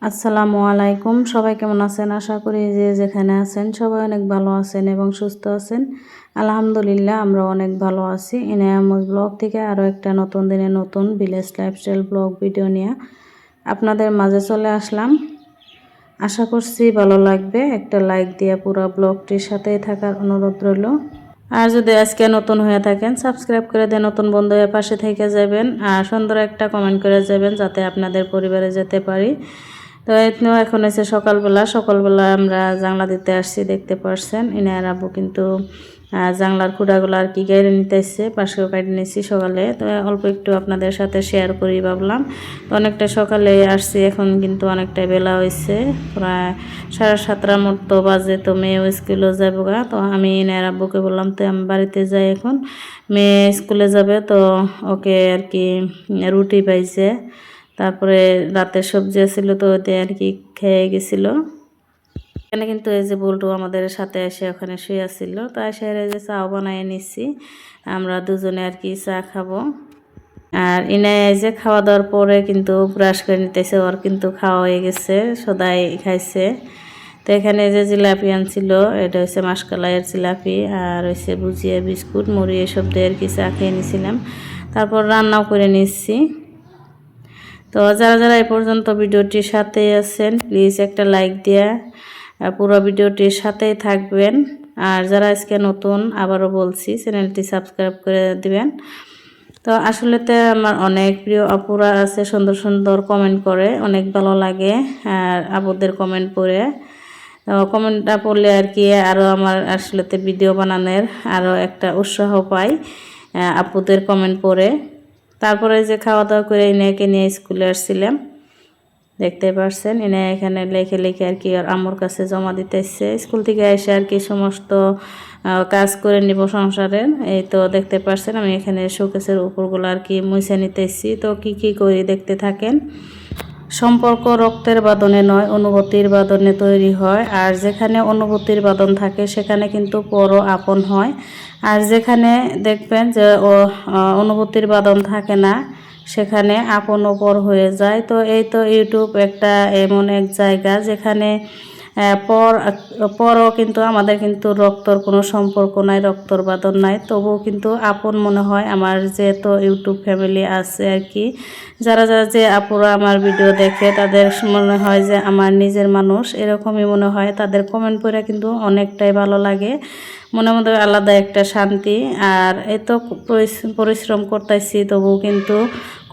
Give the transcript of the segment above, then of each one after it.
আসসালামু আলাইকুম। সবাই কেমন আছেন? আশা করি যে যেখানে আছেন সবাই অনেক ভালো আছেন এবং সুস্থ আছেন। আলহামদুলিল্লাহ আমরা অনেক ভালো আছি। ইনায়ামুজ ব্লগ থেকে আরও একটা নতুন দিনে নতুন ভিলেজ লাইফস্টাইল ব্লগ ভিডিও নিয়ে আপনাদের মাঝে চলে আসলাম। আশা করছি ভালো লাগবে। একটা লাইক দিয়ে পুরো ব্লগটির সাথেই থাকার অনুরোধ রইল। আর যদি আজকে নতুন হয়ে থাকেন সাবস্ক্রাইব করে দিয়ে নতুন বন্ধু হয়ে পাশে থেকে যাবেন আর সুন্দর একটা কমেন্ট করে যাবেন যাতে আপনাদের পরিবারে যেতে পারি। তো এখন হচ্ছে সকালবেলা আমরা জানলা দিতে আসছি, দেখতে পারছেন ইনার আব্বু কিন্তু জানলার খুঁড়াগুলো আর কি গাড়ি নিতেছে, পাশেও কাটি নিয়েছি সকালে। তো অল্প একটু আপনাদের সাথে শেয়ার করি ভাবলাম। তো অনেকটা সকালে আসছি, এখন কিন্তু অনেকটা বেলা হয়েছে, প্রায় 7:30 মতো বাজে। তো মেয়েও স্কুলে যাবো গা। তো আমি ইনার আব্বুকে বললাম তো আমি বাড়িতে যাই, এখন মেয়ে স্কুলে যাবে। তো ওকে আর কি রুটি পাইছে, তারপরে রাতের সবজি ছিল, তো ওতে আর কি খেয়ে গেছিল। এখানে কিন্তু এই যে বল্টু আমাদের সাথে এসে ওখানে শুয়ে আসছিল। তো এসে এই যে চাও বানিয়ে নিচ্ছি, আমরা দুজনে আর কি চা খাবো। আর ইনাই এই যে খাওয়া দাওয়ার পরে কিন্তু ব্রাশ করে নিতেছে, ওর কিন্তু খাওয়া হয়ে গেছে, সদাই খাইছে। তো এখানে যে জিলাপি আনছিল এটা হচ্ছে মাসকালাইয়ের জিলাপি, আর হচ্ছে ভুজিয়া, বিস্কুট, মুড়ি এসব দিয়ে আর কি চা খেয়ে নিয়েছিলাম। তারপর রান্নাও করে নিচ্ছি। তো যারা যারা এই পর্যন্ত ভিডিওটির সাথে আছেন প্লিজ একটা লাইক দিয়ে পুরো ভিডিওটির সাথেই থাকবেন। আর যারা আজকে নতুন আবারও বলছি চ্যানেলটি সাবস্ক্রাইব করে দিবেন। তো আসলেতে আমার অনেক প্রিয় আপুরা আছে, সুন্দর সুন্দর কমেন্ট করে, অনেক ভালো লাগে আর আপুদের কমেন্ট পড়ে। তো কমেন্টটা পড়লে আর কি আরও আমার আসলেতে ভিডিও বানানোর আরও একটা উৎসাহ পাই আপুদের কমেন্ট পড়ে। তারপরে যে খাওয়া দাওয়া করে ইনাকে নিয়ে স্কুলে আসছিলাম, দেখতে পারছেন ইনা এখানে লেখে লেখে আর কি আম্মুর কাছে জমা দিতেছে। স্কুল থেকে এসে আর কি সমস্ত কাজ করে নিব সংসারের। এই তো দেখতে পারছেন আমি এখানে শোকেসের উপরগুলো আর কি মুছে নিতেছি। তো কি কি করি দেখতে থাকেন। সম্পর্ক রক্তের বাঁধনে নয় অনুভূতির বাঁধনে তৈরি হয়, আর যেখানে অনুভূতির বাঁধন থাকে সেখানে কিন্তু পর আপন হয়। আর যেখানে দেখবেন যে অনুভূতির বাঁধন থাকে না সেখানে আপন পর হয়ে যায়। তো এই তো ইউটিউব একটা এমন এক জায়গা যেখানে পরও কিন্তু আমাদের কিন্তু রক্তর কোনো সম্পর্ক নাই, রক্তর বাঁধন নাই, তবুও কিন্তু আপন মনে হয় আমার যে তো ইউটিউব ফ্যামিলি আছে আর কি। যারা যারা যে আপুরা আমার ভিডিও দেখে তাদের মনে হয় যে আমার নিজের মানুষ, এরকমই মনে হয়। তাদের কমেন্ট পড়ে কিন্তু অনেকটাই ভালো লাগে, মনের মধ্যে আলাদা একটা শান্তি। আর এত পরিশ্রম করতেছি তবুও কিন্তু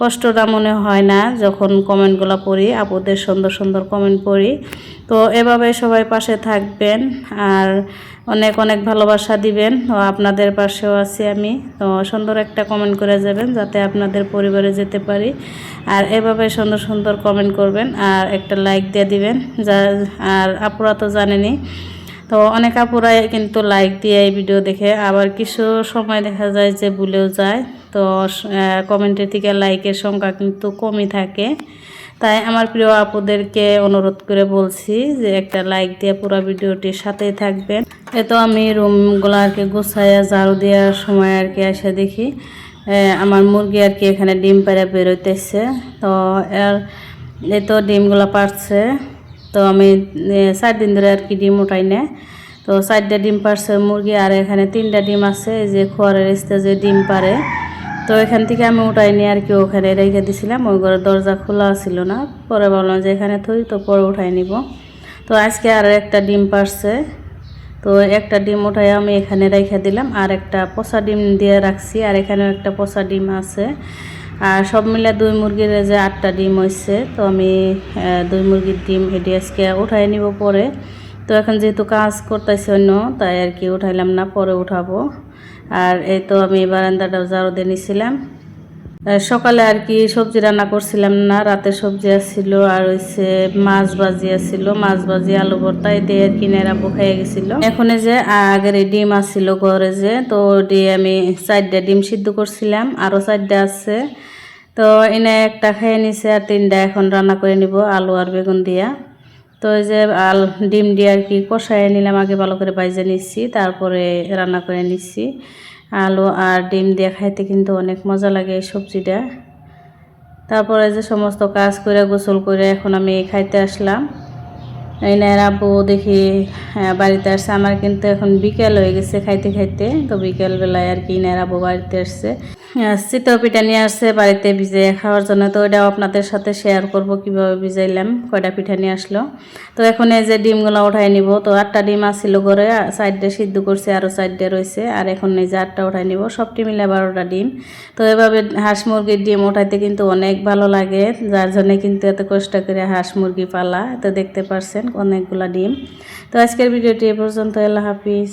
কষ্টটা মনে হয় না যখন কমেন্টগুলো পড়ি, আপুদের সুন্দর সুন্দর কমেন্ট পড়ি। তো এভাবে সবাই পাশে থাকবেন আর অনেক অনেক ভালোবাসা দিবেন। তো আপনাদের পাশেও আছি আমি। তো সুন্দর একটা কমেন্ট করে যাবেন যাতে আপনাদের পরিবারে যেতে পারি। আর এভাবে সুন্দর সুন্দর কমেন্ট করবেন আর একটা লাইক দিয়ে দিবেন। আর আপুরা তো জানেনই, তো অনেক আপুরাই কিন্তু লাইক দিয়ে এই ভিডিও দেখে, আবার কিছু সময় দেখা যায় যে ভুলেও যায়। তো কমেন্টের থেকে লাইকের সংখ্যা কিন্তু কমই থাকে। তাই আমার প্রিয় আপুদেরকে অনুরোধ করে বলছি যে একটা লাইক দিয়ে পুরো ভিডিওটির সাথেই থাকবেন। তো আমি রুমগুলো আর কি গুছাইয়া ঝাড়ু দেওয়ার সময় আর কি এসে দেখি আমার মুরগি আর কি এখানে ডিম পাড়া বেরোইতেছে। তো এই তো ডিমগুলো পারছে। তো আমি 4 দিন ধরে আর কি ডিম উঠাই না। তো 4টা ডিম পারছে মুরগি, আর এখানে 3টা ডিম আছে যে খোয়ারের স্টেজে ডিম পারে। তো এখান থেকে আমি উঠাই নিয়ে আর কি ওখানে রেখে দিয়েছিলাম, ওই ঘরের দরজা খোলা ছিল না, পরে বললাম যে এখানে থই, তো পরে উঠাই নিব। তো আজকে আর একটা ডিম পারছে, তো একটা ডিম উঠাই আমি এখানে রেখে দিলাম, আর একটা পচা ডিম দিয়ে রাখছি, আর এখানেও একটা পচা ডিম আছে। আর সব মিলে 2 মুরগির যে 8টা ডিম হয়েছে। তো আমি 2 মুরগির ডিম এটি আজকে উঠাই নিব পরে। তো এখন যেহেতু কাজ করতেছি অন্য, তাই আর কি উঠাইলাম না, পরে উঠাবো। আর এই তো আমি বারান্দাটাও ঝাড়ু দিয়ে নিছিলাম। সকালে আর কি সবজি রান্না করছিলাম না, রাতে সবজি আসছিল, আর হচ্ছে মাছ ভাজি আসছিল, মাছ ভাজি আলু ভর্তা দিয়ে আর কি নেড়াবো খেয়ে গেছিল। এখন যে আগের ডিম আসছিল ঘরে যে, তো দিয়ে আমি 4টা ডিম সিদ্ধ করছিলাম, আরও 4টা আছে। তো এনে একটা খেয়ে নিছে, আর 3টা এখন রান্না করে নিব আলু আর বেগুন দিয়া। তো এই যে ডিম দিয়ে আর কি কষায় নিলাম, আগে ভালো করে ভাজে নিচ্ছি, তারপরে রান্না করে নিচ্ছি। আলু আর ডিম দিয়ে খাইতে কিন্তু অনেক মজা লাগে এই সবজিটা। তারপরে যে সমস্ত কাজ করে গোসল করে এখন আমি খাইতে আসলাম। ইনার আব্বু দেখি বাড়িতে আসছে। আমার কিন্তু এখন বিকেল হয়ে গেছে খাইতে খাইতে, তো বিকেলবেলায় আর কি ইনার আব্বু বাড়িতে আসছে। চিতই পিঠা নিয়ে আসছে বাড়িতে ভিজিয়ে খাওয়ার জন্য, তো ওইটাও আপনাদের সাথে শেয়ার করব কিভাবে ভিজাইলাম, কয়টা পিঠা নিয়ে আসলো। তো এখন এই যে ডিমগুলো উঠাই নিব। তো 8টা ডিম আসছিল ঘরে, সাইডে সিদ্ধ করছে, আরও সাইডে রয়েছে, আর এখন এই যে 8টা উঠাই নিব, সবটি মিলে 12টা ডিম। তো এভাবে হাঁস মুরগির ডিম উঠাইতে কিন্তু অনেক ভালো লাগে, যার জন্য কিন্তু এত কষ্ট করে হাঁস মুরগি পালা। তো দেখতে পারছেন অনেকগুলা ডিম। তো আজকের ভিডিওটি এ পর্যন্ত। আল্লাহ হাফিজ।